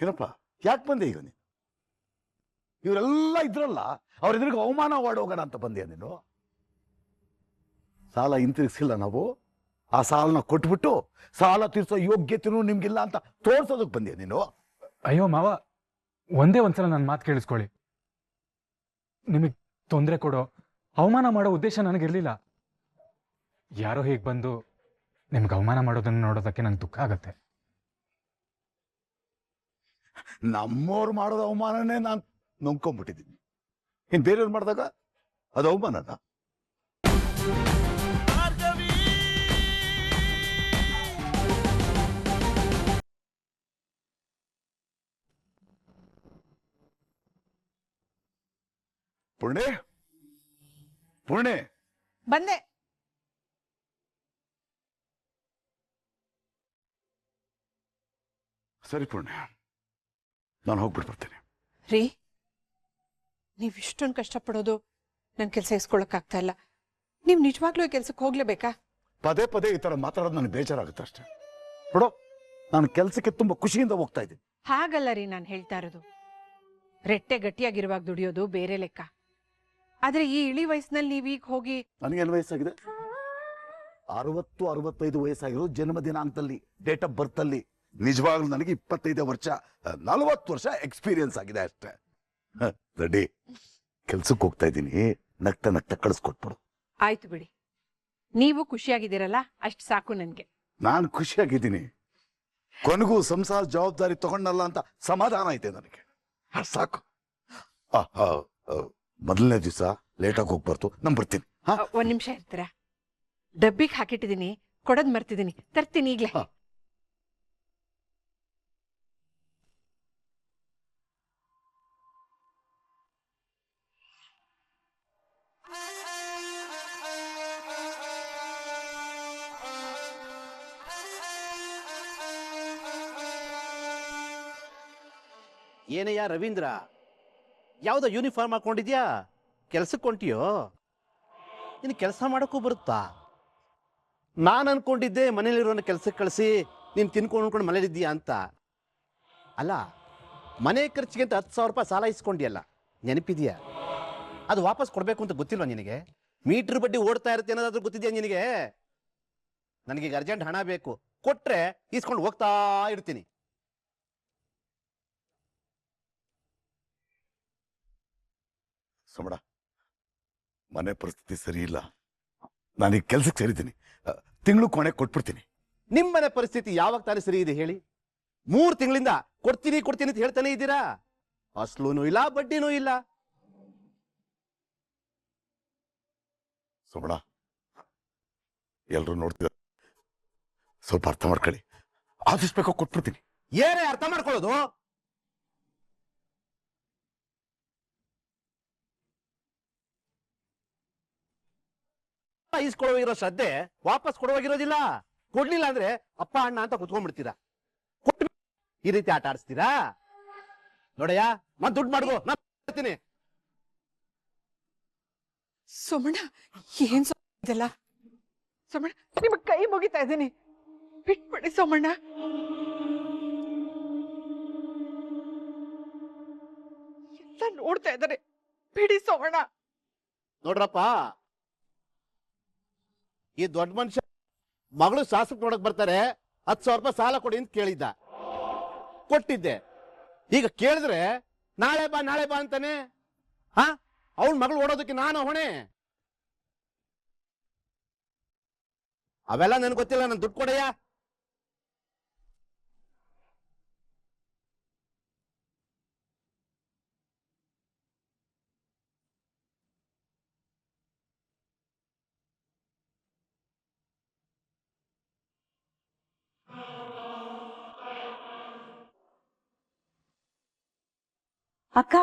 ಏನಪ್ಪ ಯಾಕೆ ಬಂದೆ ಈಗ ನೀನು? ಇವರೆಲ್ಲ ಇದ್ರಲ್ಲ, ಅವ್ರೆದ್ರಿಗೆ ಅವಮಾನ ಮಾಡೋಗೋಣ ಅಂತ ಬಂದೆ ನೀನು. ಸಾಲ ಹಿಂತಿರುಗಿಸಿಲ್ಲ ನಾವು, ಆ ಸಾಲನ ಕೊಟ್ಬಿಟ್ಟು ಸಾಲ ತೀರ್ಸೋ ಯೋಗ್ಯತೆನೂ ನಿಮ್ಗಿಲ್ಲ ಅಂತ ತೋರ್ಸೋದಕ್ಕೆ ಬಂದೆ ನೀನು. ಅಯ್ಯೋ ಮಾವ, ಒಂದೇ ಒಂದ್ಸಲ ನನ್ನ ಮಾತು ಕೇಳಿಸ್ಕೊಳ್ಳಿ. ನಿಮಗೆ ತೊಂದರೆ ಕೊಡೋ, ಅವಮಾನ ಮಾಡೋ ಉದ್ದೇಶ ನನಗಿರ್ಲಿಲ್ಲ. ಯಾರೋ ಹೀಗೆ ಬಂದು ನಿಮ್ಗೆ ಅವಮಾನ ಮಾಡೋದನ್ನು ನೋಡೋದಕ್ಕೆ ನಂಗೆ ದುಃಖ ಆಗತ್ತೆ. ನಮ್ಮವ್ರು ಮಾಡೋದು ಅವಮಾನನೇ ನಾನು ನುಂಗ್ಕೊಂಡ್ಬಿಟ್ಟಿದ್ದೀನಿ. ಇನ್ನು ಬೇರೆಯವ್ರು ಮಾಡಿದಾಗ ಅದು ಅವಮಾನನ? ಪುಣ್ಯ ಪುಣ್ಯ ಬಂದೆ. ಸರಿ ಪುಣ್ಯ, ನಾನು ಹೋಗ್ಬಿಟ್ಟು ಬರ್ತೀನಿ. ರೀ, ನೀವ್ ಇಷ್ಟೊಂದು ಕಷ್ಟಪಡೋದು ನನ್ ಕೆಲಸ ಇಸ್ಕೊಳಕ್ಕಾಗ್ತಾ ಇಲ್ಲ. ನೀವ್ ನಿಜವಾಗ್ಲೂ ಈ ಕೆಲ್ಸಕ್ಕೆ ಹೋಗ್ಲೇಬೇಕಾ? ಪದೇ ಪದೇ ಈ ತರ ಮಾತಾಡೋದು ನನಗೆ ಬೇಜಾರಾಗುತ್ತೆ ಅಷ್ಟೇ. ನೋಡೋ, ನಾನು ಕೆಲಸಕ್ಕೆ ತುಂಬಾ ಖುಷಿಯಿಂದ ಹೋಗ್ತಾ ಇದ್ದೀನಿ. ಹಾಗಲ್ಲ ರೀ ನಾನು ಹೇಳ್ತಾ ಇರೋದು. ರೆಟ್ಟೆ ಗಟ್ಟಿಯಾಗಿರುವಾಗ ದುಡಿಯೋದು ಬೇರೆ ಲೆಕ್ಕ. ಆದ್ರೆ ಈ ಇಳಿ ವಯಸ್ಸಿನಲ್ಲಿ ನೀವೀಗ ಹೋಗಿ. ನನಗೇನು ವಯಸ್ಸಾಗಿದೆ? 60-65 ವಯಸ್ಸಾಗಿರೋದು ಜನ್ಮ ದಿನಾಂಕದಲ್ಲಿ, ಡೇಟ್ ಆಫ್ ಬರ್ತ್ ಅಲ್ಲಿ. ನಿಜವಾಗ್ಲೂ ನನಗೆ 25 ವರ್ಷ, 40 ವರ್ಷ ಎಕ್ಸ್ಪೀರಿಯನ್ಸ್ ಆಗಿದೆ ಅಷ್ಟೇ. ರೆಡಿ, ಕೆಲ್ಸಕ್ಕೆ ಹೋಗ್ತಾ ಇದ್ದೀನಿ. ನಗ್ತಾ ನಗ್ತಾ ಕಳಿಸ್ಕೊಟ್ಬಿಡು. ಆಯ್ತು ಬಿಡಿ, ನೀವು ಖುಷಿಯಾಗಿದ್ದೀರಲ್ಲ ಅಷ್ಟು ಸಾಕು ನನ್ಗೆ. ನಾನು ಖುಷಿಯಾಗಿದ್ದೀನಿ. ಕೊನೆಗೂ ಸಂಸಾರ ಜವಾಬ್ದಾರಿ ತಗೊಂಡಲ್ಲ ಅಂತ ಸಮಾಧಾನ ಐತೆ ನನಗೆ, ಅಷ್ಟು ಸಾಕು. ಮೊದಲನೇ ದಿವಸ ಲೇಟಾಗಿ ಹೋಗ್ಬಾರ್ದು, ನಾನು ಬರ್ತೀನಿ. ಒಂದ್ ನಿಮಿಷ ಇರ್ತೀರಾ? ಡಬ್ಬಿಗೆ ಹಾಕಿಟ್ಟಿದ್ದೀನಿ, ಕೊಡೋದ್ ಮರ್ತಿದ್ದೀನಿ, ತರ್ತೀನಿ ಈಗ್ಲೇ. ಏನಯ್ಯ ರವೀಂದ್ರ, ಯಾವುದೋ ಯೂನಿಫಾರ್ಮ್ ಹಾಕೊಂಡಿದ್ಯಾ? ಕೆಲ್ಸಕ್ಕೆ ಹೊಂಟಿಯೋ? ಇನ್ನು ಕೆಲಸ ಮಾಡೋಕ್ಕೂ ಬರುತ್ತಾ? ನಾನು ಅನ್ಕೊಂಡಿದ್ದೆ ಮನೇಲಿರೋನ ಕೆಲ್ಸಕ್ಕೆ ಕಳಿಸಿ ನೀನು ತಿನ್ಕೊಂಡು ಮನೇಲಿದ್ದೀಯಾ ಅಂತ. ಅಲ್ಲ, ಮನೆ ಖರ್ಚಿಗೆ ಅಂತ 10,000 ರೂಪಾಯಿ ಸಾಲ ಇಸ್ಕೊಂಡಿಯಲ್ಲ, ನೆನಪಿದೆಯಾ? ಅದು ವಾಪಸ್ ಕೊಡಬೇಕು ಅಂತ ಗೊತ್ತಿಲ್ವಾ ನಿನಗೆ? ಮೀಟ್ರ್ ಬಡ್ಡಿ ಓಡ್ತಾ ಇರುತ್ತೆ ಅನ್ನೋದಾದ್ರೂ ಗೊತ್ತಿದೆಯಾ ನಿನಗೆ? ನನಗೆ ಅರ್ಜೆಂಟ್ ಹಣ ಬೇಕು, ಕೊಟ್ರೆ ಇಸ್ಕೊಂಡು ಹೋಗ್ತಾ ಇರ್ತೀನಿ. ಸಮಡ, ಮನೆ ಪರಿಸ್ಥಿತಿ ಸರಿ ಇಲ್ಲ. ನಾನೀಗ ಕೆಲ್ಸಕ್ಕೆ ಸೇರಿದ್ದೀನಿ, ತಿಂಗಳು ಕೊನೆ ಕೊಟ್ಬಿಡ್ತೀನಿ. ನಿಮ್ಮನೆ ಪರಿಸ್ಥಿತಿ ಯಾವಾಗ ತಾನೇ ಸರಿ ಇದೆ ಹೇಳಿ? 3 ತಿಂಗಳಿಂದ ಕೊಡ್ತೀನಿ ಕೊಡ್ತೀನಿ ಅಂತ ಹೇಳ್ತಾನೆ ಇದ್ದೀರಾ. ಅಸ್ಲೂನು ಇಲ್ಲ, ಬಡ್ಡಿನೂ ಇಲ್ಲ. ಸಮಡ, ಎಲ್ರು ನೋಡ್ತಿದ್ದಾರೆ, ಸ್ವಲ್ಪ ಅರ್ಥ ಮಾಡ್ಕೊಳ್ಳಿ. ಆಫೀಸ್ ಬೇಕೋ ಕೊಟ್ಬಿಡ್ತೀನಿ. ಏನೇ ಅರ್ಥ ಮಾಡ್ಕೊಳ್ಳೋದು? ಇಸ್ಕೊಡುವಾಗಿರೋ ಶ್ರದ್ಧೆ ವಾಪಸ್ ಕೊಡುವಾಗಿರೋದಿಲ್ಲ. ಕೊಡ್ಲಿಲ್ಲ ಅಂದ್ರೆ ಅಪ್ಪ ಅಣ್ಣ ಅಂತ ಕುತ್ಕೊಂಡ್ಬಿಡ್ತೀರಾ. ಕೊಟ್ಟು ಈ ರೀತಿ ಆಟ ಆಡಿಸ್ತೀರಾ? ನೋಡಯ್ಯ, ನಾನ್ ದುಡ್ಡು ಮಾಡ್ಕೋ, ನಾನು ಬರ್ತೀನಿ. ಸೋಮಣ್ಣ, ಏನ್ ಇದೆಲ್ಲ? ಸೋಮಣ್ಣ, ನಿಮಗ್ ಕೈ ಮುಗಿತಾ ಇದ್ದೀನಿ, ಬಿಟ್ಬಿಡಿ ಸೋಮಣ್ಣ. ಎಲ್ಲ ನೋಡ್ತಾ ಇದ್ದಾರೆ, ಬಿಡಿ ಸೋಮಣ್ಣ. ನೋಡ್ರಪ್ಪ, ಈ ದೊಡ್ಡ ಮನುಷ್ಯ ಮಗಳು ಶಾಸಕ ನೋಡಕ್ ಬರ್ತಾರೆ, 10,000 ರೂಪಾಯಿ ಸಾಲ ಕೊಡಿ ಅಂತ ಕೇಳಿದ್ದ, ಕೊಟ್ಟಿದ್ದೆ. ಈಗ ಕೇಳಿದ್ರೆ ನಾಳೆ ಬಾ ಅಂತಾನೆ. ಅವಳ ಮಗಳು ಓಡೋದಕ್ಕೆ ನಾನು ಹೊಣೆ? ಅವೆಲ್ಲ ನನ್ಗೆ ಗೊತ್ತಿಲ್ಲ, ನನ್ ದುಡ್ಡು ಕೊಡಯ್ಯ. ಅಕ್ಕ,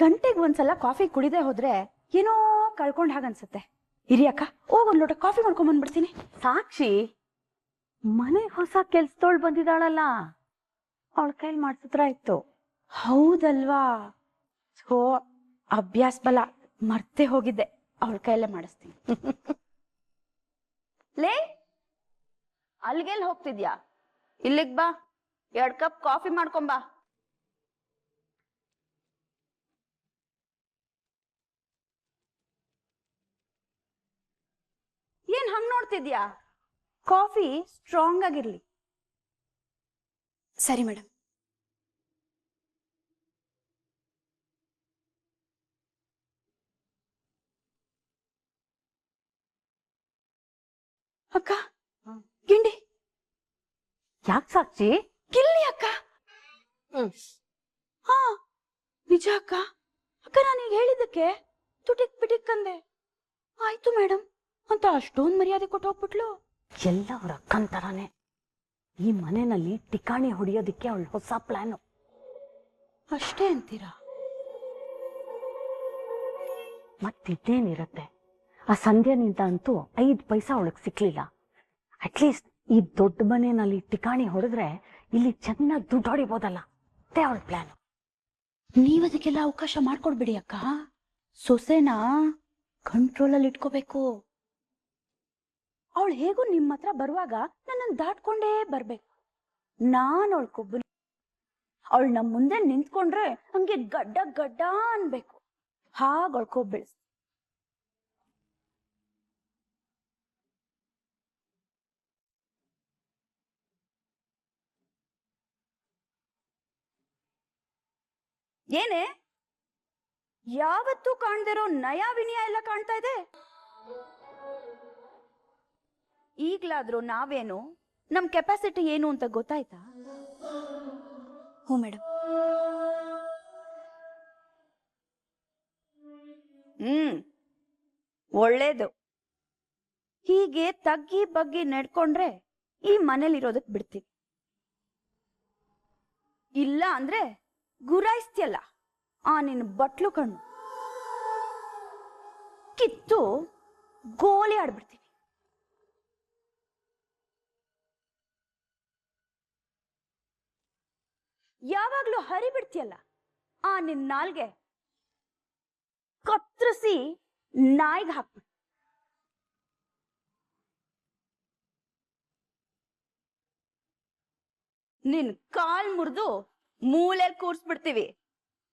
ಗಂಟೆಗೆ ಒಂದ್ಸಲ ಕಾಫಿ ಕುಡಿದೇ ಹೋದ್ರೆ ಏನೋ ಕಳ್ಕೊಂಡ್ ಹಾಗನ್ಸುತ್ತೆ. ಇರಿ ಅಕ್ಕ, ಹೋಗ್ ಒಂದ್ ಲೋಟ ಕಾಫಿ ಮಾಡ್ಕೊಂಡ್ ಬಂದ್ಬಿಡ್ತೀನಿ. ಸಾಕ್ಷಿ, ಮನೆ ಹೊಸ ಕೆಲ್ಸದೋಳ್ ಬಂದಿದ್ದಾಳಲ್ಲ, ಅವಳ ಕೈಲಿ ಮಾಡ್ಸಿದ್ರ ಇತ್ತು. ಹೌದಲ್ವಾ? ಹೋ, ಅಭ್ಯಾಸ ಬಲ ಮರ್ತೆ ಹೋಗಿದ್ದೆ, ಅವಳ ಕೈಲೇ ಮಾಡಿಸ್ತೀನಿ. ಲೇ, ಅಲ್ಗೆಲ್ ಹೋಗ್ತಿದ್ಯಾ? ಇಲ್ಲಿಗ್ ಬಾ, 2 ಕಪ್ ಕಾಫಿ ಮಾಡ್ಕೊಂಬಾ. ಮಾಡ್ತಿದ್ಯಾ? ಕಾಫಿ ಸ್ಟ್ರಾಂಗ್ ಆಗಿರ್ಲಿ. ಸರಿ ಮೇಡಮ್. ಅಕ್ಕ, ಗಿಂಡಿ. ಯಾಕೆ ಸಾಕ್ಷಿ? ಗಿಲ್ಲಿ ಅಕ್ಕ. ಹಾ, ನಿಜ ಅಕ್ಕ. ಅಕ್ಕ, ನಾನೀಗ ಹೇಳಿದ್ದಕ್ಕೆ ತುಟಿಕ್ ಪಿಟಿಕ್ ಅಂದೆ. ಆಯ್ತು ಮೇಡಮ್ ಅಂತ ಅಷ್ಟೊಂದು ಮರ್ಯಾದೆ ಕೊಟ್ಟು ಹೋಗ್ಬಿಟ್ಲು. ಎಲ್ಲ ಅವ್ರ ಅಕ್ಕನ ತರಾನೇ. ಈ ಮನೆಯಲ್ಲಿ ಟಿಕಾಣಿ ಹೊಡಿಯೋದಿಕ್ಕೆ ಅವಳು ಹೊಸ ಪ್ಲಾನು. ಅಷ್ಟೇ ಅಂತೀರಾ? ಮತ್ತಿದ್ದೇನಿರತ್ತೆ? ಆ ಸಂಧ್ಯಾನಿಂದ ಅಂತೂ 5 ಪೈಸಾ ಅವಳಿಗೆ ಸಿಕ್ಲಿಲ್ಲ. ಅಟ್ಲೀಸ್ಟ್ ಈ ದೊಡ್ಡ ಮನೆಯಲ್ಲಿ ಟಿಕಾಣಿ ಹೊಡೆದ್ರೆ ಇಲ್ಲಿ ಚೆನ್ನಾಗಿ ದುಡ್ಡು ಹೊಡಿಬೋದಲ್ಲ. ಅದೇ ಅವಳ ಪ್ಲಾನ್. ನೀವದಕ್ಕೆಲ್ಲ ಅವಕಾಶ ಮಾಡ್ಕೊಡ್ಬಿಡಿ ಅಕ್ಕ. ಸೊಸೆನ ಕಂಟ್ರೋಲಲ್ಲಿ ಇಟ್ಕೋಬೇಕು. ಅವಳು ಹೇಗೂ ನಿಮ್ಮ ಹತ್ರ ಬರುವಾಗ ನನ್ನನ್ನು ದಾಟ್ಕೊಂಡೇ ಬರ್ಬೇಕು. ನಾನು ಅವಳ ಕೊಬ್ಬು. ಅವಳು ನಮ್ಮ ಮುಂದೆ ನಿಂತ್ಕೊಂಡ್ರೆ ಹಂಗೆ ಗಡ್ಡ ಗಡ್ಡ ಅನ್ಬೇಕು. ಹಾಗೆ ಬೆಳೆಸ್. ಏನೇ ಯಾವತ್ತೂ ಕಾಣ್ದಿರೋ ನಯ ವಿನಯ ಎಲ್ಲ ಕಾಣ್ತಾ ಇದೆ. ಈಗ್ಲಾದ್ರೂ ನಾವೇನು, ನಮ್ ಕೆಪಾಸಿಟಿ ಏನು ಅಂತ ಗೊತ್ತಾಯ್ತಾ? ಹ್ಞೂ ಮೇಡಮ್. ಒಳ್ಳೇದು. ಹೀಗೆ ತಗ್ಗಿ ಬಗ್ಗಿ ನಡ್ಕೊಂಡ್ರೆ ಈ ಮನೇಲಿರೋದಕ್ ಬಿಡ್ತೀವಿ. ಇಲ್ಲ ಅಂದ್ರೆ ಗುರಾಯಿಸ್ತಿಯಲ್ಲ ಆ ನಿನ್ ಬಟ್ಲು ಕಣ್ಣು ಕಿತ್ತು ಗೋಲಿ ಆಡ್ಬಿಡ್ತೀನಿ. ಯಾವಾಗ್ಲೂ ಹರಿಬಿಡ್ತಿಯಲ್ಲ ಆ ನಿನ್ ನಾಲ್ಗೆ ಕತ್ತರಿಸಿ ನಾಯಿಗೆ ಹಾಕ್ಬಿಡು. ನಿನ್ ಕಾಲ್ ಮುರಿದು ಮೂಲೆಯಲ್ಲಿ ಕೂರ್ಸ್ಬಿಡ್ತೀವಿ.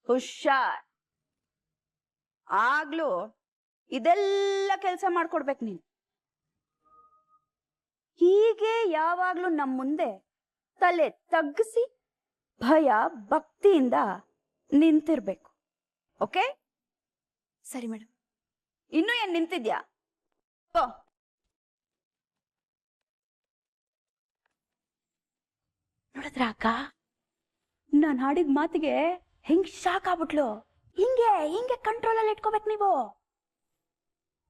ಹುಷಾರ್. ಆಗ್ಲೂ ಇದೆಲ್ಲ ಕೆಲಸ ಮಾಡ್ಕೊಡ್ಬೇಕು ನೀನು. ಹೀಗೆ ಯಾವಾಗ್ಲೂ ನಮ್ ಮುಂದೆ ತಲೆ ತಗ್ಗಿಸಿ ಭಯ ಭಕ್ತಿಯಿಂದ ನಿಂತಿರ್ಬೇಕು. ಓಕೆ? ಸರಿ ಮೇಡಮ್. ಇನ್ನೂ ಏನ್ ನಿಂತಿದ್ಯಾ? ನೋಡಿದ್ರ ಅಕ್ಕ, ನಾನ್ ಹಾಡಿದ ಮಾತಿಗೆ ಹೆಂಗ್ ಶಾಕ್ ಆಗ್ಬಿಟ್ಲು. ಹಿಂಗೆ ಕಂಟ್ರೋಲ್ ಅಲ್ಲಿ ಇಟ್ಕೋಬೇಕು ನೀವು.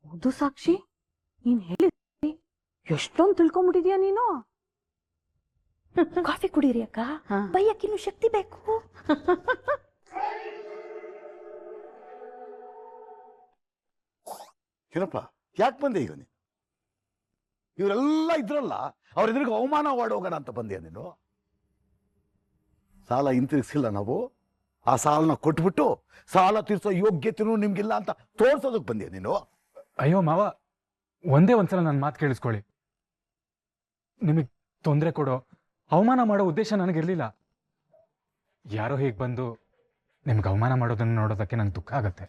ಹೌದು ಸಾಕ್ಷಿ, ನೀನ್ ಹೇಳಿ ಎಷ್ಟೊಂದು ತಿಳ್ಕೊಂಡ್ಬಿಟ್ಟಿದ್ಯಾ ನೀನು. ಕಾಫಿ ಕುಡೀರಿ ಅಕ್ಕ, ಬೈಯಕ್ಕಿನ್ನು ಶಕ್ತಿ ಬೇಕು. ಏನಪ್ಪ, ಯಾಕೆ ಬಂದೆ ಈಗ ನೀನು? ಇವರೆಲ್ಲ ಇದ್ರಲ್ಲ, ಅವ್ರ ಎದುರಿಗೆ ಅವಮಾನ ಮಾಡೋಗೋಣ ಅಂತ ಬಂದೆ ನೀನು. ಸಾಲ ಹಿಂತಿರುಗಿಸಿಲ್ಲ ನಾವು, ಆ ಸಾಲನ ಕೊಟ್ಬಿಟ್ಟು ಸಾಲ ತೀರ್ಸೋ ಯೋಗ್ಯತೆನೂ ನಿಮ್ಗಿಲ್ಲ ಅಂತ ತೋರ್ಸೋದಕ್ಕೆ ಬಂದೆ ನೀನು. ಅಯ್ಯೋ ಮಾವ, ಒಂದೇ ಒಂದ್ಸಲ ನನ್ನ ಮಾತು ಕೇಳಿಸ್ಕೊಳ್ಳಿ. ನಿಮಗೆ ತೊಂದರೆ ಕೊಡೋ, ಅವಮಾನ ಮಾಡೋ ಉದ್ದೇಶ ನನಗಿರ್ಲಿಲ್ಲ. ಯಾರೋ ಹೀಗೆ ಬಂದು ನಿಮ್ಗೆ ಅವಮಾನ ಮಾಡೋದನ್ನು ನೋಡೋದಕ್ಕೆ ನಂಗೆ ದುಃಖ ಆಗತ್ತೆ.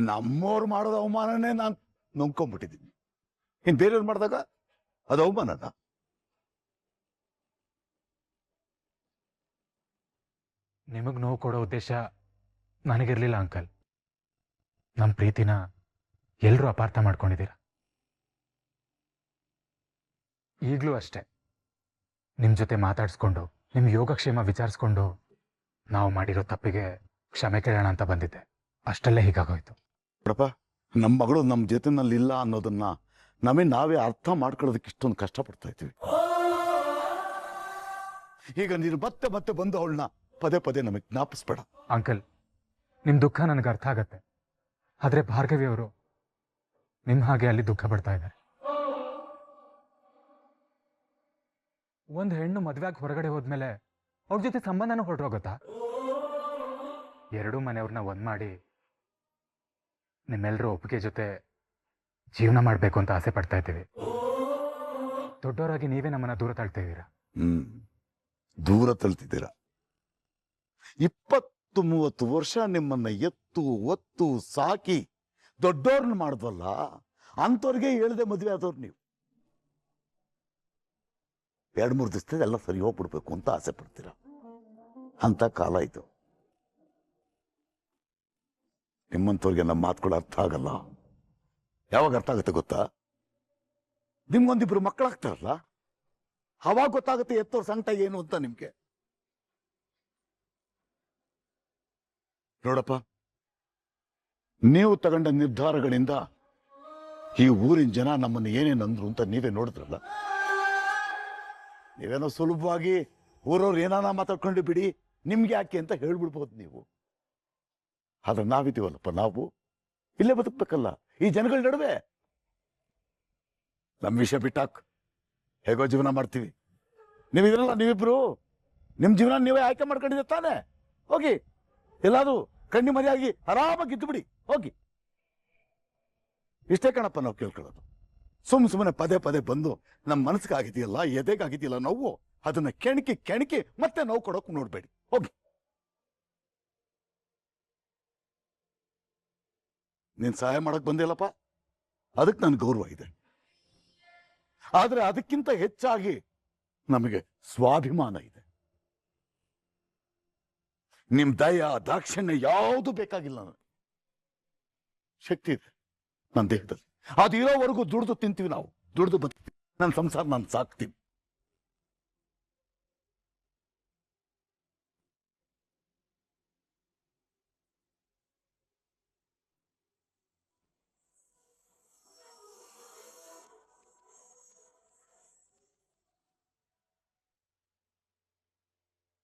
ನಮ್ಮವ್ರು ಮಾಡೋದು ಅವಮಾನನೇ ನಾನು ನುಂಗ್ಕೊಂಡ್ಬಿಟ್ಟಿದ್ದೀನಿ. ಇನ್ನು ಬೇರೆಯವ್ರು ಮಾಡಿದಾಗ ಅದು ಅವಮಾನನ? ನಿಮಗೆ ನೋವು ಕೊಡೋ ಉದ್ದೇಶ ನನಗಿರ್ಲಿಲ್ಲ ಅಂಕಲ್. ನಮ್ಮ ಪ್ರೀತಿನ ಎಲ್ಲರೂ ಅಪಾರ್ಥ ಮಾಡ್ಕೊಂಡಿದ್ದೀರ. ಈಗಲೂ ಅಷ್ಟೇ, ನಿಮ್ಮ ಜೊತೆ ಮಾತಾಡಿಸ್ಕೊಂಡು ನಿಮ್ಮ ಯೋಗಕ್ಷೇಮ ವಿಚಾರಿಸ್ಕೊಂಡು ನಾವು ಮಾಡಿರೋ ತಪ್ಪಿಗೆ ಕ್ಷಮೆ ಕೇಳೋಣ ಅಂತ ಬಂದಿದ್ದೆ. ಅಷ್ಟಲ್ಲೇ ಹೀಗಾಗೋಯ್ತು. ನೋಡಪ್ಪ, ನಮ್ಮ ಮಗಳು ನಮ್ಮ ಜೊತೆನಲ್ಲಿ ಇಲ್ಲ ಅನ್ನೋದನ್ನ ನಾವೇ ಅರ್ಥ ಮಾಡ್ಕೊಳ್ಳೋದಕ್ಕೆ ಇಷ್ಟೊಂದು ಕಷ್ಟಪಡ್ತಾ ಇದ್ದೀವಿ. ಈಗ ನೀನು ಮತ್ತೆ ಮತ್ತೆ ಬಂದು ಅವಳನ್ನ ಪದೇ ಪದೇ ನಮಗೆ ಜ್ಞಾಪಿಸ್ಬೇಡ. ಅಂಕಲ್, ನಿಮ್ಮ ದುಃಖ ನನಗೆ ಅರ್ಥ ಆಗತ್ತೆ. ಆದರೆ ಭಾರ್ಗವಿ ಅವರು ನಿಮ್ಮ ಹಾಗೆ ಅಲ್ಲಿ ದುಃಖ ಪಡ್ತಾ ಇದ್ದಾರೆ. ಒಂದು ಹೆಣ್ಣು ಮದುವೆಯಾಗಿ ಹೊರಗಡೆ ಹೋದ್ಮೇಲೆ ಅವ್ರ ಜೊತೆ ಸಂಬಂಧನೂ ಹೊರಟೋಗುತ್ತಾ? ಎರಡೂ ಮನೆಯವ್ರನ್ನ ಒಂದ್ ಮಾಡಿ ನಿಮ್ಮೆಲ್ಲರೂ ಒಪ್ಪಿಗೆ ಜೊತೆ ಜೀವನ ಮಾಡಬೇಕು ಅಂತ ಆಸೆ ಪಡ್ತಾ ಇದ್ದೀವಿ. ದೊಡ್ಡವರಾಗಿ ನೀವೇ ನಮ್ಮನ್ನ ದೂರ ತಳ್ತಾ ಇದ್ದೀರಾ. ದೂರ ತಳ್ತಿದ್ದೀರಾ. 20-30 ವರ್ಷ ನಿಮ್ಮನ್ನ ಎತ್ತು ಒತ್ತು ಸಾಕಿ ದೊಡ್ಡವ್ರನ್ನ ಮಾಡಿದ್ವಲ್ಲ, ಅಂಥವ್ರಿಗೆ ಹೇಳ್ದೆ ಮದುವೆ ಆದವ್ರು ನೀವು. 2-3 ದಿವಸದಲ್ಲಿ ಎಲ್ಲ ಸರಿ ಹೋಗ್ಬಿಡ್ಬೇಕು ಅಂತ ಆಸೆ ಪಡ್ತೀರ. ಅಂತ ಕಾಲ ಇದು. ನಿಮ್ಮಂಥವ್ರಿಗೆ ನಮ್ಮ ಮಾತುಗಳು ಅರ್ಥ ಆಗಲ್ಲ. ಯಾವಾಗ ಅರ್ಥ ಆಗುತ್ತೆ ಗೊತ್ತಾ? ನಿಮ್ಗೊಂದಿಬ್ರು ಮಕ್ಕಳಾಗ್ತಾರಲ್ಲ, ಅವಾಗ ಗೊತ್ತಾಗುತ್ತೆ ಎತ್ತೋರ್ ಸಂಕಟ ಏನು ಅಂತ ನಿಮ್ಗೆ. ನೋಡಪ್ಪ, ನೀವು ತಗೊಂಡ ನಿರ್ಧಾರಗಳಿಂದ ಈ ಊರಿನ ಜನ ನಮ್ಮನ್ನು ಏನೇನು ಅಂದ್ರು ಅಂತ ನೀವೇ ನೋಡಿದ್ರಲ್ಲ. ನೀವೇನೋ ಸುಲಭವಾಗಿ ಊರವ್ರು ಏನಾನ ಮಾತಾಡ್ಕೊಂಡು ಬಿಡಿ, ನಿಮ್ಗೆ ಯಾಕೆ ಅಂತ ಹೇಳ್ಬಿಡ್ಬೋದು ನೀವು. ಆದ್ರೆ ನಾವಿದ್ದೀವಲ್ಲಪ್ಪ, ನಾವು ಇಲ್ಲೇ ಬದುಕ್ಬೇಕಲ್ಲ ಈ ಜನಗಳ ನಡುವೆ. ನಮ್ಮ ವಿಷಯ ಬಿಟ್ಟಾಕ್, ಹೇಗೋ ಜೀವನ ಮಾಡ್ತೀವಿ. ನೀವಿದ್ರಲ್ಲ, ನೀವಿಬ್ರು ನಿಮ್ಮ ಜೀವನ ನೀವೇ ಆಯ್ಕೆ ಮಾಡ್ಕೊಂಡಿದ್ದೆ ತಾನೆ. ಹೋಗಿ ಎಲ್ಲಾದ್ರೂ ಕಣ್ಣಿ ಮರಿಯಾಗಿ ಆರಾಮಾಗಿ ಇದ್ದು ಬಿಡಿ, ಹೋಗಿ. ಇಷ್ಟೇ ಕಣಪ್ಪ ನಾವು ಕೇಳ್ಕೊಳ್ಳೋದು. ಸುಮ್ಮನೆ ಪದೇ ಪದೇ ಬಂದು ನಮ್ಮ ಮನಸ್ಸಿಗಾಗಿದೆಯಲ್ಲ, ಎದೆಗಾಗಿದೆಯಲ್ಲ ನೋವು, ಅದನ್ನ ಕೆಣಕಿ ಮತ್ತೆ ನೋವು ಕೊಡೋಕ್ ನೋಡ್ಬೇಡಿ, ಹೋಗಿ. ನೀನ್ ಸಹಾಯ ಮಾಡಕ್ ಬಂದಿಲ್ಲಪ್ಪ, ಅದಕ್ಕೆ ನನ್ ಗೌರವ ಇದೆ. ಆದ್ರೆ ಅದಕ್ಕಿಂತ ಹೆಚ್ಚಾಗಿ ನಮಗೆ ಸ್ವಾಭಿಮಾನ ಇದೆ. ನಿಮ್ ದಯ ದಾಕ್ಷಿಣ್ಯ ಯಾವುದು ಬೇಕಾಗಿಲ್ಲ. ನನಗೆ ಶಕ್ತಿ ಇದೆ ನನ್ನ ದೇಹದಲ್ಲಿ. ಅದು ಇರೋವರೆಗೂ ದುಡ್ದು ತಿಂತೀವಿ ನಾವು, ದುಡ್ದು ಬರ್ತೀವಿ. ನನ್ನ ಸಂಸಾರ ನಾನು ಸಾಕ್ತೀನಿ.